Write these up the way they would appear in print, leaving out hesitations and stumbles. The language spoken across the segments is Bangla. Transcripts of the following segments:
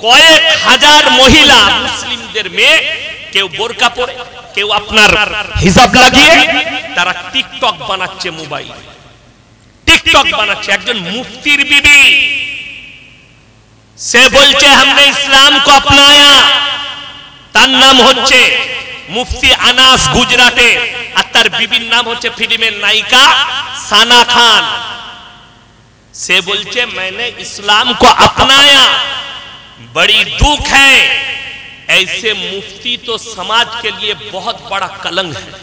কয়েক হাজার মহিলা মুসলিমদের মেয়ে, কেউ বোরকা পরে, কেউ আপনার হিজাব লাগিয়ে তারা টিকটক বানাচ্ছে, মোবাইল টিকটক বানাচ্ছে। একজন মুফতির বিবি, সে বলছে हमने ইসলাম को अपनाया, তার নাম হচ্ছে মুফতি আনাস গুজরাটে, আর তার বিবির নাম হচ্ছে ফিল্মের নায়িকা সানা খান। से बोलचे मैंने इस्लाम को अपनाया, बड़ी दुख है। ऐसे मुफ्ती तो समाज के लिए बहुत बड़ा कलंक है।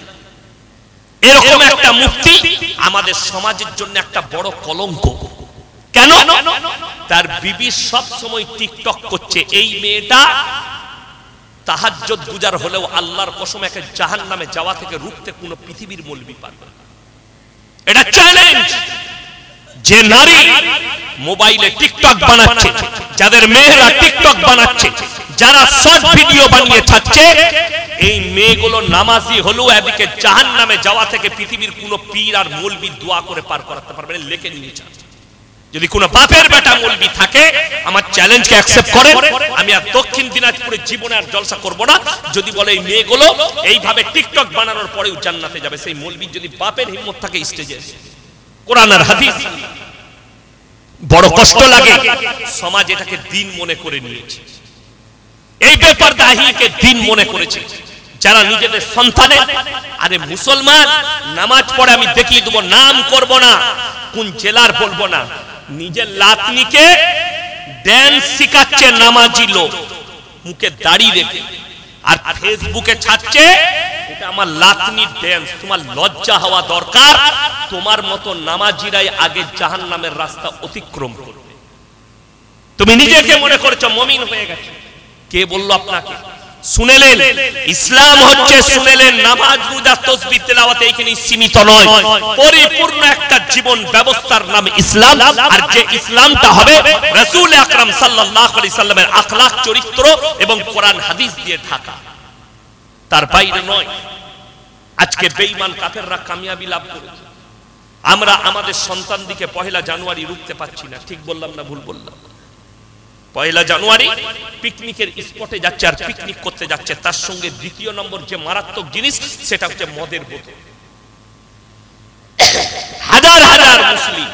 এরকম একটা মুফতি আমাদের সমাজের জন্য একটা বড় কলঙ্ক। কেন? তার বিবি সব সময় টিকটক করছে। এই মেয়েটা তাহাজ্জুদ গুজার হলেও আল্লাহর কসম একে জাহান্নামে যাওয়া থেকে রুখতে কোনো পৃথিবীর মৌলবি পারবে না। এটা চ্যালেঞ্জ। যে নারী মোবাইলে টিকটক বানাচ্ছে, যাদের মেয়েরা টিকটক বানাচ্ছে, যারা শর্ট ভিডিও বানিয়ে ছাড়ছে, এই মেয়েগুলো নামাজি হলেও এদিকে জাহান্নামে যাওয়া থেকে পৃথিবীর কোন পীর আর মৌলবি দোয়া করে পার করাতে পারবে না। লেখে নিয়েছে। যদি কোন বাপের বেটা মৌলবি থাকে, আমার চ্যালেঞ্জকে অ্যাকসেপ্ট করেন। আমি আর দক্ষিণ দিনাজপুরের জীবনে আর জলসা করব না যদি বলে এই মেয়েগুলো এইভাবে টিকটক বানানোর পরেও জান্নাতে যাবে। সেই মৌলবি যদি বাপের হিম্মত থাকে স্টেজে, কোরআন আর হাদিস, বড় কষ্ট লাগে। সমাজ এটাকে দিন মনে করে নিয়েছে, এই বেপরদাহিকে দিন মনে করেছে। যারা নিজেদের সন্তানের, আরে মুসলমান নামাজ পড়ে আমি দেখিয়ে দেবো, নাম করব না, কোন জেলার বলবো না, নিজের লাতনিকে ড্যান্স শিখাচ্ছে নামাজি লোক, মুখে দাড়ি রেখে, আর ফেসবুকে ছাড়ছে এটা আমার লাতনি ড্যান্স। তোমার লজ্জা হওয়া দরকার। তোমার মতো নামাজিরাই আগে জাহান্নামের রাস্তা অতিক্রম করবে। তুমি নিজেকে মনে করছো মুমিন হয়ে গেছে। কে বলল আপনাকে? শুনেলেন ইসলাম হচ্ছে, শুনেলেন নামাজ রোজা তাসবিহ তেলাওয়াত এইখানে সীমিত নয়, পরিপূর্ণ একটা জীবন ব্যবস্থার নাম ইসলাম। আর যে ইসলামটা হবে রাসূল আকরাম সাল্লাল্লাহু আলাইহি সাল্লামের আখলাক, চরিত্র এবং কোরআন হাদিস দিয়ে ঢাকা, তার বাইরে নয়। আজকে বেঈমান কাফেররা কামিয়াবি লাভ করেছে। আমরা আমাদের সন্তানদিকে পহেলা জানুয়ারি রুখতে পারছি না। ঠিক বললাম না ভুল বললাম? পহেলা জানুয়ারি পিকনিকের স্পটে যাচ্ছে আর পিকনিক করতে যাচ্ছে, তার সঙ্গে দ্বিতীয় নম্বর যে মারাত্মক জিনিস সেটা হচ্ছে মদের বোতল। হাজার হাজার মুসলিম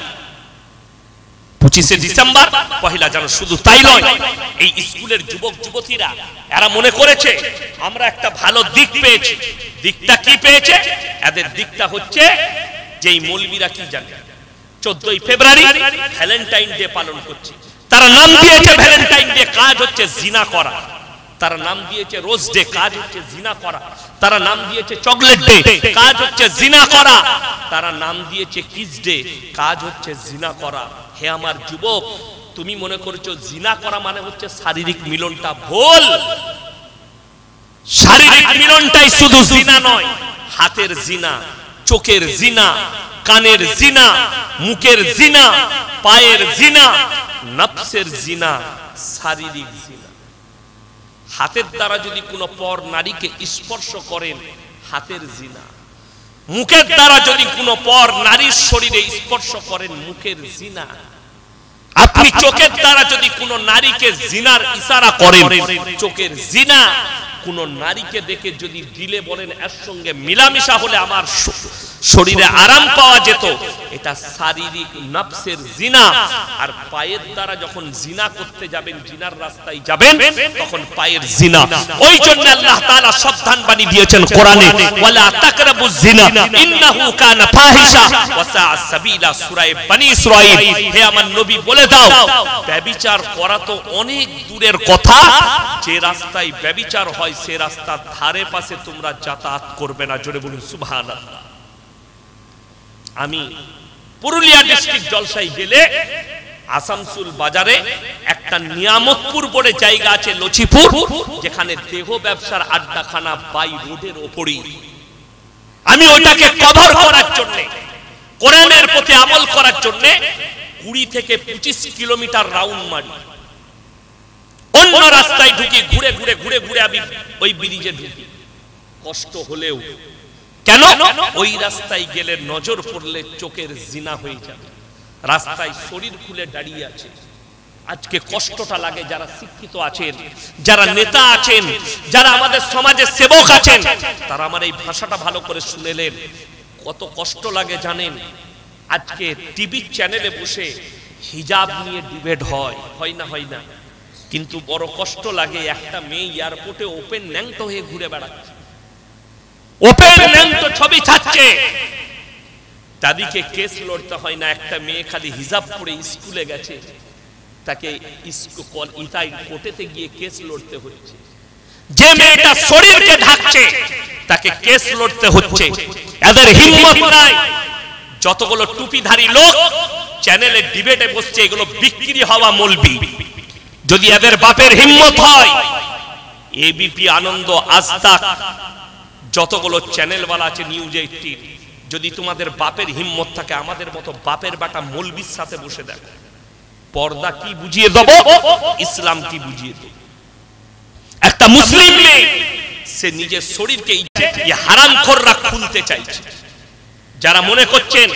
25শে ডিসেম্বর পহেলা জানুয়ারি, শুধু তাই নয়, এই স্কুলের যুবক যুবতীরা এরা মনে করেছে আমরা একটা ভালো দিক পেয়েছি। দিকটা কি পেয়েছে? এদের দিকটা হচ্ছে যে এই মৌলবীরা কি জানে, 14ই ফেব্রুয়ারি ভ্যালেন্টাইন ডে পালন করছে। তারা নাম দিয়েছে ভ্যালেন্টাইন ডে, কাজ হচ্ছে জিনা করা। তারা নাম দিয়েছে রোজ ডে, কাজ হচ্ছে জিনা করা। তারা নাম দিয়েছে চকলেট ডে, কাজ হচ্ছে জিনা করা। তারা নাম দিয়েছে কিস ডে, কাজ হচ্ছে জিনা করা। হে আমার যুবক, তুমি মনে করছো জিনা করা মানে হচ্ছে শারীরিক মিলনটা? ভুল। শারীরিক মিলনটাই শুধু জিনা নয়, হাতের জিনা, চোখের জিনা, কানের জিনা, মুখের জিনা, পায়ের জিনা, নফসের জিনা, শারীরিক জিনা। হাতের দ্বারা যদি কোনো পর নারীকে স্পর্শ করেন, হাতের জিনা। মুখের দ্বারা যদি কোনো পর নারীর শরীরে স্পর্শ করেন, মুখের জিনা। আপনি চোখের দ্বারা যদি কোনো নারীকে জিনার ইশারা করেন, চোখের জিনা। কোন নারীকে দেখে যদি দিলে বলেন এর সঙ্গে মিলামিশা হলে আমার শরীরে আরাম পাওয়া যেত, এটা শারীরিক নফসের জিনা। আর পায়ের দ্বারা যখন জিনা করতে যাবেন, জিনার রাস্তায় যাবেন, তখন পায়ের জিনা। ওই জন্য আল্লাহ তাআলা সাবধান বাণী দিয়েছেন কোরআনে, ওয়ালা তাকরাবুজ জিনা ইন্নাহু কানা ফাহিশা ওয়া সাআ সাবিলা, সূরা বনী ইসরাঈল। হে আমার নবী বলে দাও, ব্যভিচার করা তো অনেক দূরের কথা, যে রাস্তায় ব্যভিচার হয় সে রাস্তার ধারে পাশে তোমরা যাতায়াত করবে না। জোরে বলুন সুবহানাল্লাহ। আমি পুরুলিয়া ডিস্ট্রিক্ট জলসাই গেলে আসানসোল বাজারে একটা নিয়ামতপুর বলে জায়গা আছে, লচিপুর, যেখানে দেহ ব্যবসার আড্ডাখানা বাই রোডের ওপরই। আমি ওটাকে কভার করার জন্য, কোরআনের প্রতি আমল করার জন্য 20 থেকে 25 কিলোমিটার রাউন্ড মারি, অন্য রাস্তায় ঢুকি, ঘুরে ঘুরে ঘুরে ঘুরে আমি ওই ব্রিজে ঢুকি। কষ্ট হলেও কেন? ওই রাস্তায় গেলে নজর পড়লে চোখের জিনা হয়ে যাবে। রাস্তায় শরীর খুলে দাঁড়িয়ে আছে, আজকে কষ্টটা লাগে যারা শিক্ষিত আছেন, যারা নেতা আছেন, যারা আমাদের সমাজের সেবক আছেন, তারা আমার এই ভাষাটা ভালো করে শুনেলেন। কত কষ্ট লাগে জানেন? আজকে টিভি চ্যানেলে বসে হিজাব নিয়ে ডিবেট হয় না, কিন্তু বড় কষ্ট লাগে একটা মেয়ে এয়ারপোর্টে ওপেন ন্যাংটো হয়ে ঘুরে বেড়াচ্ছে, ওপেন ন্যাংটো ছবি ছাড়ছে, তাদেরকে কেস লড়তে হয় না। একটা মেয়ে খালি হিজাব পরে স্কুলে গেছে, তাকে কোর্টেতে গিয়ে কেস লড়তে হচ্ছে। যে মেয়েটা শরীরকে ঢাকছে তাকে কেস লড়তে হচ্ছে। এদের হিম্মত নাই। যতগুলো টুপিধারী লোক চ্যানেলে ডিবেটে বসছে, এগুলো বিক্রি হওয়া মৌলবি। যদি এদের বাপের হিম্মত হয়, এবিপি আনন্দ, আজ তাক, যতগুলো চ্যানেলওয়ালা আছে, নিউজ 18, যদি তোমাদের বাপের হিম্মত থাকে, আমাদের মতো বাপের বাটা মৌলবির সাথে বসে দেখো, পর্দা কি বুঝিয়ে দেব, ইসলাম কি বুঝিয়ে দেব। একটা মুসলিম মেয়ে সে নিজের শরীরকে হারামখোররা খুলতে চাইছে। যারা মনে করছেন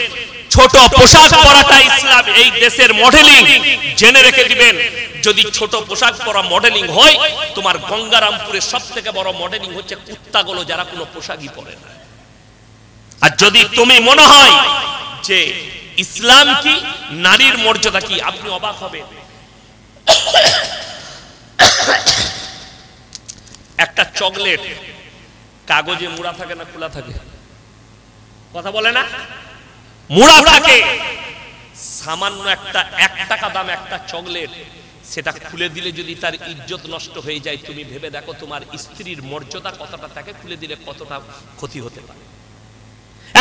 ছোট পোশাক পরাটা ইসলাম, এই দেশের মডেলিং, জেনে রেখে দিবেন, যদি ছোট পোশাক পরা মডেলিং হয়, তোমার গঙ্গারামপুরের সব থেকে বড় মডেলিং হচ্ছে কুত্তাগুলো, যারা কোনো পোশাকই পরে না। আর যদি তুমি মনে হয় যে ইসলাম কি, নারীর মর্যাদা কি, আপনি অবাক হবেন। একটা চকলেট কাগজে মুড়া থাকে না খোলা থাকে? কথা বলে না? মুড়া থাকে। সামান্য একটা 1 টাকা দাম একটা চকলেট, সেটা খুলে দিলে যদি তার ইজ্জত নষ্ট হয়ে যায়, তুমি ভেবে দেখো তোমার স্ত্রীর মর্যাদা কতটা, তাকে খুলে দিলে কতটা ক্ষতি হতে পারে।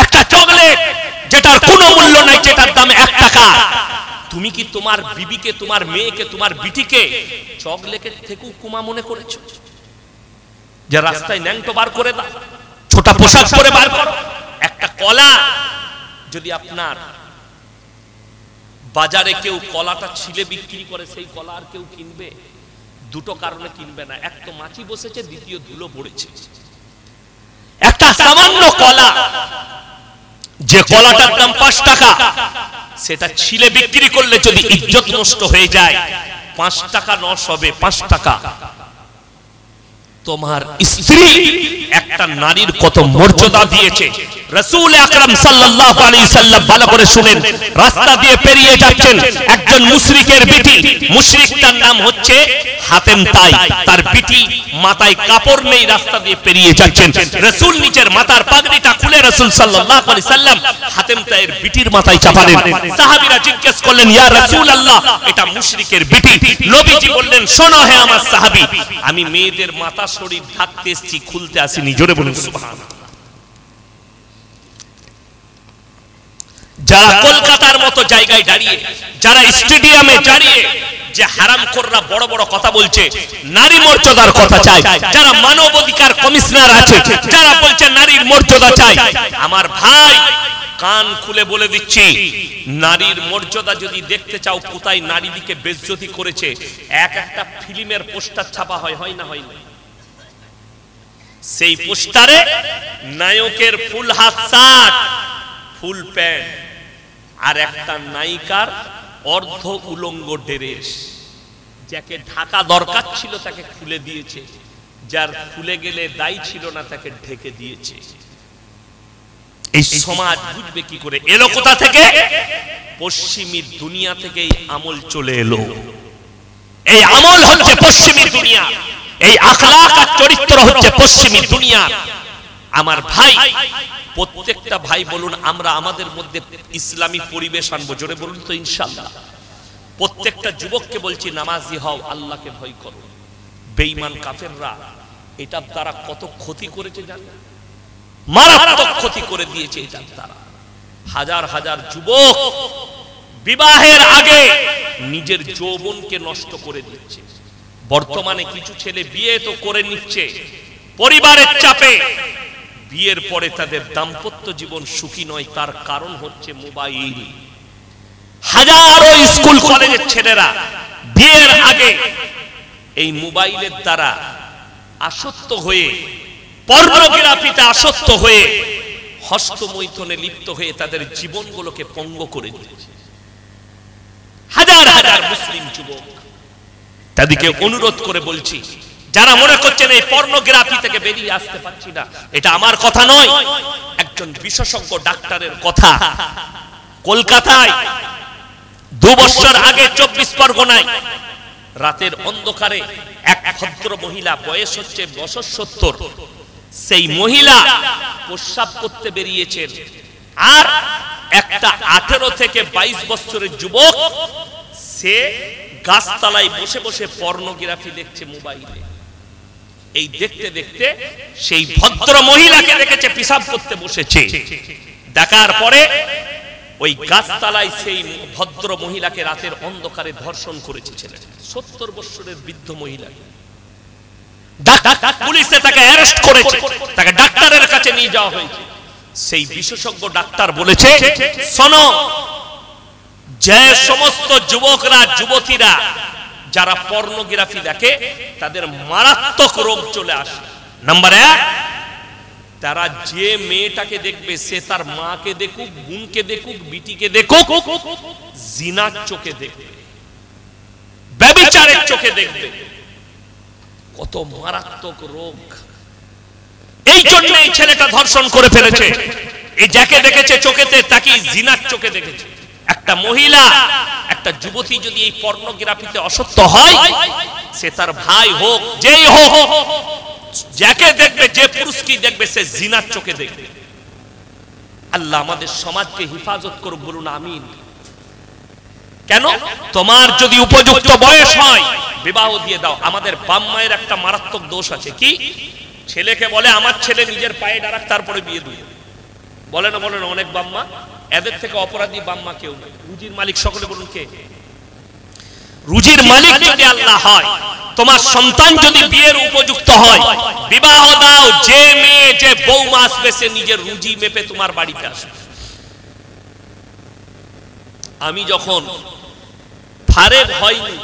একটা চকলেট যেটার কোনো মূল্য নাই, যেটার দাম 1 টাকা, তুমি কি তোমার বিবিকে, তোমার মেয়েকে, তোমার বিটিকে চকলেটের থেকেও কুমা মনে করেছো? যে রাস্তায় ন্যাংটো বার করে দাও, ছোট পোশাক পরে বার করো। একটা কলা যদি আপনার বাজারে কেউ কলাটা ছিলে বিক্রি করে, সেই কলা আর কেউ কিনবে? দুটো কারণে কিনবে না, এক তো মাছি বসেছে, দ্বিতীয় ধুলো পড়েছে। একটা সামান্য কলা, যে কলাটার দাম 5 টাকা, সেটা ছিলে বিক্রি করলে যদি ইজ্জত নষ্ট হয়ে যায়, 5 টাকা লস হবে, 5 টাকা। তোমার স্ত্রী একটা নারীর কত মর্যাদা দিয়েছে। রাসূল আকরাম সাল্লাল্লাহু আলাইহি সাল্লাম ভালো করে শুনেন, রাস্তা দিয়ে পেরিয়ে যাচ্ছেন একজন মুশরিকের বিটি, মুশরিকটার নাম হচ্ছে হাতেম তাই, তার বিটি মাথায় কাপড় নেই, রাস্তা দিয়ে পেরিয়ে যাচ্ছেন। রাসূল নিচের মাথার পাগড়িটা খুলে রাসূল সাল্লাল্লাহু আলাইহি সাল্লাম হাতেম তাইয়ের বিটির মাথায় চাপালেন। সাহাবীরা জিজ্ঞেস করলেন, ইয়া রাসূলুল্লাহ, এটা মুশরিকের বিটি। নবীজি বললেন, শোনো হে আমার সাহাবী, আমি মেয়েদের মাথা শরীর ঢাকতে এসেছি, খুলতে আসিনি। জোরে বলুন সুবহানাল্লাহ। যারা কলকাতার মতো জায়গায় দাঁড়িয়ে, যারা স্টেডিয়ামে দাঁড়িয়ে যে হারামখোররা বড় বড় কথা বলছে, নারী মর্যাদার কথা চায়, যারা মানব অধিকার কমিশনার আছে, যারা বলছে নারীর মর্যাদা চাই, আমার ভাই কান খুলে বলে দিচ্ছি, নারীর মর্যাদা যদি দেখতে চাও, কোথায় নারীদিকে বেইজ্জতি করেছে, একটা ফিল্মের পোস্টার ছাপা হয় না? হয় না? সেই পোস্টারে নায়কের ফুল হাত শার্ট, ফুল প্যান্ট, আর একটা নায়িকার অর্ধ উলঙ্গ ড্রেস। যাকে ঢাকা দরকার ছিল তাকে খুলে দিয়েছে, যার খুলে গেলে দায়ী ছিল না তাকে ঢেকে দিয়েছে। এই সমাজ বুঝবে কি করে? এলো কোথা থেকে? পশ্চিমী দুনিয়া থেকে এই আমল চলে এলো। এই আমল হচ্ছে পশ্চিমী দুনিয়া, এই আখলাক আর চরিত্র হচ্ছে পশ্চিমী দুনিয়া। আমার ভাই, প্রত্যেকটা ভাই বলুন, আমরা আমাদের মধ্যে ইসলামী পরিবেশ আনবো। জোরে বলুন তো ইনশাআল্লাহ। প্রত্যেকটা যুবককে বলছি, নামাজি হও, আল্লাহকে ভয় করো। বেঈমান কাফেররা এটার দ্বারা কত ক্ষতি করেছে জানেন? মারাত্মক ক্ষতি করে দিয়েছে এটার দ্বারা। হাজার হাজার যুবক বিবাহের আগে নিজের যৌবনকে নষ্ট করে দিচ্ছে। বর্তমানে কিছু ছেলে বিয়ে তো করে নিচ্ছে পরিবারের চাপে, বিয়ের পরে তাদের দাম্পত্য জীবন সুখী নয়। তার কারণ হচ্ছে মোবাইল। হাজারো স্কুল কলেজের ছেলেরা বিয়ের আগে এই মোবাইলের দ্বারা আসক্ত হয়ে, পর্নোগ্রাফিতে আসক্ত হয়ে, হস্তমৈথুনে লিপ্ত হয়ে তাদের জীবনগুলোকে পঙ্গু করে দিয়েছে। হাজার হাজার মুসলিম যুবক তাদেরকে অনুরোধ করে বলছি, যারা মনে করছেন এই পর্নোগ্রাফি থেকে বেরিয়ে আসতে পারছি না, এটা আমার কথা নয়, একজন বিশেষজ্ঞ ডাক্তারের কথা। কলকাতায় 2 বছর আগে 24 পরগনায় রাতের অন্ধকারে এক ভদ্র মহিলা, বয়স হচ্ছে 70, সেই মহিলা প্রস্রাব করতে বেরিয়েছেন, আর একটা 18 থেকে 22 বছরের যুবক সে গাছতলায় বসে বসে পর্নোগ্রাফি দেখছে মোবাইলে। এই দেখতে দেখতে সেই ভদ্র মহিলাকে দেখেছে পেশাব করতে বসেছে। দেখার পরে ওই গাছতলায় সেই ভদ্র মহিলাকে রাতের অন্ধকারে ধর্ষণ করেছে ছেলে, 70 বছরের বৃদ্ধ মহিলা। পুলিশে তাকে অ্যারেস্ট করেছে, তাকে ডাক্তারের কাছে নিয়ে যাওয়া হয়েছে। সেই বিশেষজ্ঞ ডাক্তার বলেছে, শোনো, যে সমস্ত যুবকরা যুবতীরা যারা পর্নোগ্রাফি দেখে তাদের মারাত্মক রোগ চলে আসে। নাম্বার 1, তারা যে মেয়েটাকে দেখবে সে তার মাকে দেখুক, বোনকে দেখুক, বিটিকে দেখুক, জিনার চোখে দেখবে, ব্যভিচারের চোখে দেখবে। কত মারাত্মক রোগ! এই জন্য এই ছেলেটা ধর্ষণ করে ফেলেছে। এই যাকে দেখেছে চোখেতে তাকে জিনার চোখে দেখেছে। একটা মহিলা, একটা যুবতী যদি এই পর্নোগ্রাফিতে আসক্ত হয়, সে তার ভাই হোক, যেই হোক, যাকে দেখবে, যে পুরুষকে দেখবে, সে জিনার চোখে দেখবে। আল্লাহ আমাদের সমাজকে হেফাজত করুক, বলুন আমিন। কেন? তোমার যদি উপযুক্ত বয়স হয় বিবাহ দিয়ে দাও। আমাদের বাপ মায়ের একটা মারাত্মক দোষ আছে, কি? ছেলেকে বলে আমার ছেলে নিজের পায়ে দাঁড়াক তারপরে বিয়ে দিবে। বলে না অনেক বাপ মা? এদের থেকে অপরাধী বাপ মা কেউ নেই। রুজির মালিক সকলে বলুন কে? রুজির মালিক যদি আল্লাহ হয়, তোমার সন্তান যদি বিয়ের উপযুক্ত হয়, বিবাহ দাও। যে মেয়ে, যে বৌমা আসবে সে নিজের রুজি মেপে তোমার বাড়িতে আসবে। আমি যখন ফারেক হয়নি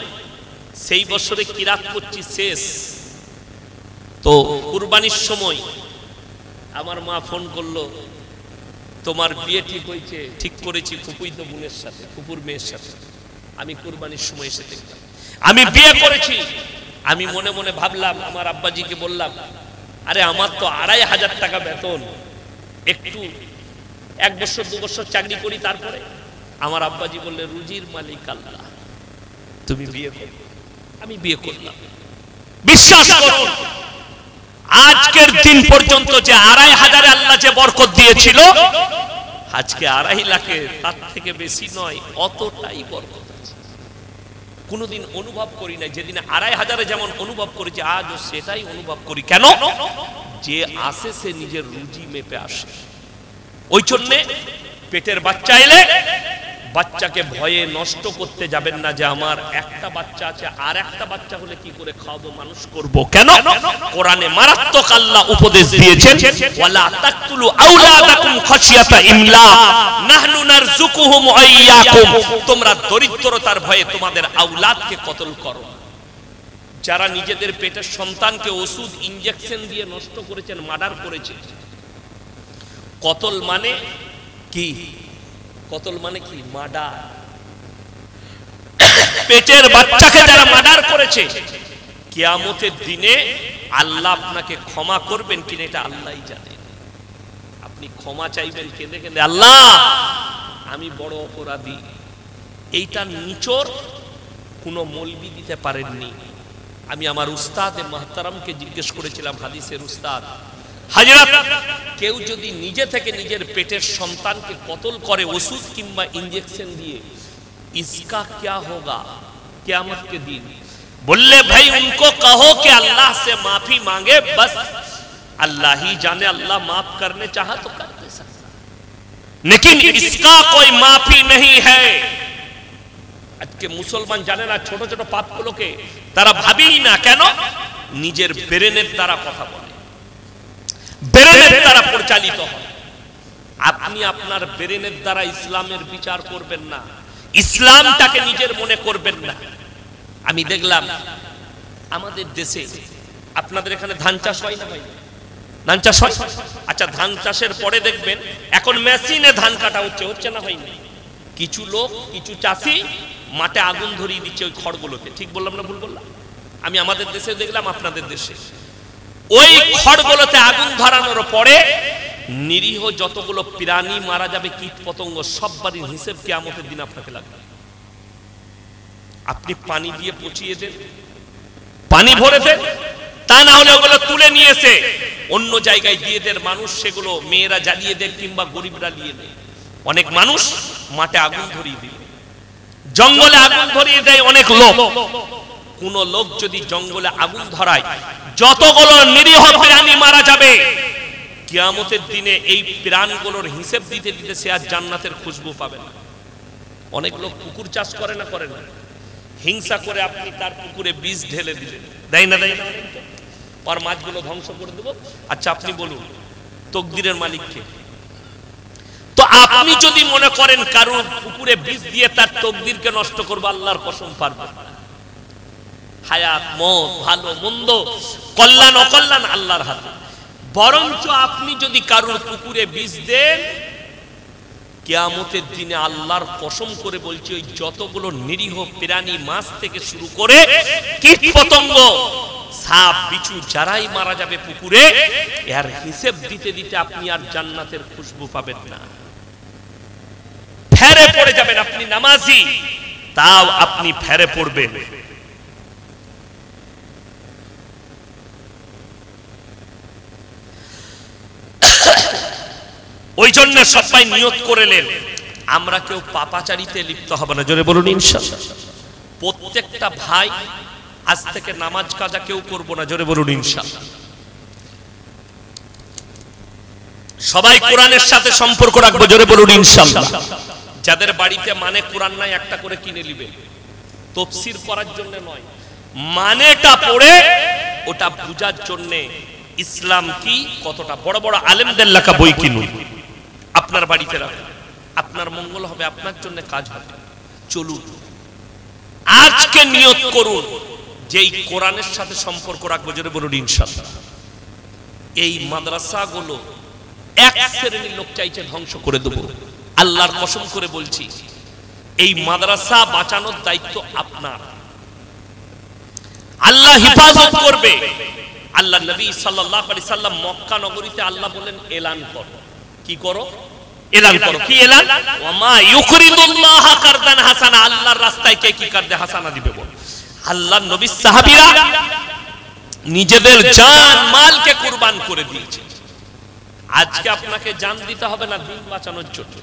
সেই বছরে কিরাত করছি শেষ, তো কুরবানির সময় আমার মা ফোন করলো, তোমার বিয়ে ঠিক হয়েছে। ঠিক করেছি, ফুপুই তো বোনের সাথে, ফুপুর মেয়ের সাথে। আমি কুরবানির সময় এসে দেখলাম আমি বিয়ে করেছি। আমি মনে মনে ভাবলাম, আমার আব্বাজিকে বললাম, আরে আমার তো 2500 টাকা বেতন, একটু 1 বছর 2 বছর চাকরি করি তারপরে। আমার আব্বাজি বললে, রুজির মালিক আল্লাহ, তুমি বিয়ে করো। আমি বিয়ে করলাম। বিশ্বাস করুন, আজকের দিন পর্যন্ত যে 2500 আল্লাহ যে বরকত দিয়েছিল, আজকে 2.5 লাখে তার থেকে বেশি নয়, অতটাই বরকত আছে। কোনদিন অনুভব করি না। যেদিন 2500 যেমন অনুভব করেছি, আজও সেটাই অনুভব করি। কেন? যে আসে সে নিজের রুজি মেপে আসে। ওই জন্যে পেটের বাচ্চা এলে বাচ্চাকে ভয়ে নষ্ট করতে যাবেন না, যে আমার একটা বাচ্চা আছে, আর একটা বাচ্চা হলে কি করে খাওয়াবো, মানুষ করব। কেন? কোরআনে মারাত্মক আল্লাহ উপদেশ দিয়েছেন, ওয়ালা তাকতুলু আওলাদাকুম খাশিয়াতা ইমলাক নাহনু নারযুকুহুম ওয়া ইয়াকুম। তোমরা দরিদ্রতার ভয়ে তোমাদের আওলাদকে কতল করো। যারা নিজেদের পেটের সন্তানকে ওষুধ ইনজেকশন দিয়ে নষ্ট করেছেন, মার্ডার করেছে। কতল মানে কি? কতল মানে কি? মার্ডার। পেটের বাচ্চাকে যারা মার্ডার করেছে, কিয়ামতের দিনে আল্লাহ আপনাকে ক্ষমা করবেন কিনা এটা আল্লাহই জানেন। আপনি ক্ষমা চাইবেন কেঁদে কেঁদে, আল্লাহ আমি বড় অপরাধী। এইটা নিচর কোনো মৌলবি দিতে পারেননি। আমি আমার উস্তাদ মুহতারামকে জিজ্ঞেস করেছিলাম, হাদিসের উস্তাদ, হযরত কেউ যদি নিজে থেকে নিজের পেটের সন্তানকে কতল করে ওষুধ কিংবা ইনজেকশন দিয়ে, इसका क्या होगा कियामत के दिन? बोले भाई उनको कहो कि अल्लाह से माफी मांगे, बस अल्लाह ही जाने, अल्लाह माफ करने चाहा तो कर दे सकता, लेकिन इसका कोई माफी नहीं है। আজকে মুসলমান জানে না ছোট ছোট পাপগুলোকে, তারা ভাবেই না। কেন? নিজের ব্রেনের দ্বারা কথা বলে, ব্রেনের দ্বারা পরিচালিত হয়। আপনি আপনার ব্রেনের দ্বারা ইসলামের বিচার করবেন না, ইসলামটাকে নিজের মনে করবেন না। আমি দেখলাম আমাদের দেশে, আপনাদের এখানে ধান চাষ হয় না ভাই? ধান চাষ হয়? আচ্ছা, ধান চাষের পরে দেখবেন এখন মেশিনে ধান কাটা হচ্ছে, হচ্ছে না হয়নি? কিছু লোক, কিছু চাষি মাঠে আগুন ধরিয়ে দিচ্ছে ওই খড়গুলোকে। ঠিক বললাম না ভুল বললাম? আমি আমাদের দেশে দেখলাম, আপনাদের দেশে ওই খড়গুলোতে আগুন ধরানোর পরে নিরীহ যতগুলো প্রাণী মারা যাবে, কীট পতঙ্গ, সববারই হিসেব কিয়ামতের দিন আপনাকে লাগবে। আপনি পানি দিয়ে পচিয়ে দেন, পানি ভরে দেন, তা না হলে ওগুলো তুলে নিয়ে এসে অন্য জায়গায় দিয়ে দেন, মানুষ সেগুলো মেয়েরা জ্বালিয়ে দেন কিংবা গরিবরা নিয়ে দেয়। অনেক মানুষ মাঠে আগুন ধরিয়ে দিল, জঙ্গলে আগুন ধরিয়ে দেয় অনেক লোক। কোন লোক যদি জঙ্গলে আগুন ধরায়, যতগুলো নিরীহ প্রাণী মারা যাবে, কিয়ামতের দিনে এই প্রাণগুলোর হিসেব দিতে দিতে সে আর জান্নাতের খুশবু পাবে না। অনেক লোক পুকুর চাষ করে না, করে না, হিংসা করে আপনি তার পুকুরে বীজ ঢেলে দিলেন, দেয় না, দেয় না, আর মাছগুলো ধ্বংস করে দেব। আচ্ছা আপনি বলুন, তকদিরের মালিককে? তো আপনি যদি মনে করেন কারোর পুকুরে বীজ দিয়ে তার তকদিরকে নষ্ট করবো, আল্লাহর কসম পারবেন না। হায়াত, মত, ভালো মন্দ, কল্যাণ অকল্যাণ আল্লাহর হাতে। বরঞ্চ আপনি যদি কারোর পুকুরে বীজ দেন, কিয়ামতের দিনে আল্লাহর কসম করে বলছি, ওই যতগুলো নিরীহ প্রাণী, মাছ থেকে শুরু করে কীট পতঙ্গ, সাপ বিছু যারাই মারা যাবে পুকুরে, এর হিসেব দিতে দিতে আপনি আর জান্নাতের খুশবু পাবেন না। ফেরে পড়ে যাবেন। আপনি নামাজি, তাও আপনি ফেরে পড়বেন। ওই জন্য সবাই নিয়ত করেলেন, আমরা কেউ পাপাচারিতে লিপ্ত হব না। জোরে বলুন ইনশাআল্লাহ। প্রত্যেকটা ভাই আজ থেকে নামাজ কাজা কেউ করব না। জোরে বলুন ইনশাআল্লাহ। সবাই কোরআনের সাথে সম্পর্ক রাখবো। জোরে বলুন ইনশাআল্লাহ। যাদের বাড়িতে মানে কোরআন নাই, একটা করে কিনে নেবে, তাফসীর করার জন্য নয়, মানেটা পড়ে ওটা বুঝার জন্য। ইসলাম কি, কতটা বড় বড় আলেমদের লেখা বই কিনুন, আপনার বাড়িতে রাখুন, আপনার মঙ্গল হবে, আপনার জন্য কাজ হবে। চলুন আজকে নিয়ত করুন যে এই কোরআনের সাথে সম্পর্ক রাখবো। জোরে বলুন ইনশাআল্লাহ। এই মাদ্রাসাগুলো এক শ্রেণীর লোক চাইছে ধ্বংস করে দেব। আল্লাহর কসম করে বলছি, এই মাদ্রাসা বাঁচানোর দায়িত্ব আপনার। আল্লাহ হেফাজত করবে। আল্লাহ নবী সাল্লাল্লাহু আলাইহি সাল্লাম মক্কা নগরীতে আল্লাহ বলেন, এলান করো। কি করো? এলান করো। কি এলান? ওয়ামা ইউকরিদুল্লাহ কারদান হাসানা। আল্লাহর রাস্তায় কে কি কারদে হাসানা দিবে বল। আল্লাহর নবী সাহাবীরা নিজেদের জান মালকে কুরবান করে দিয়েছে। আজকে আপনাকে জান দিতে হবে না দিন বাঁচানোর জন্য।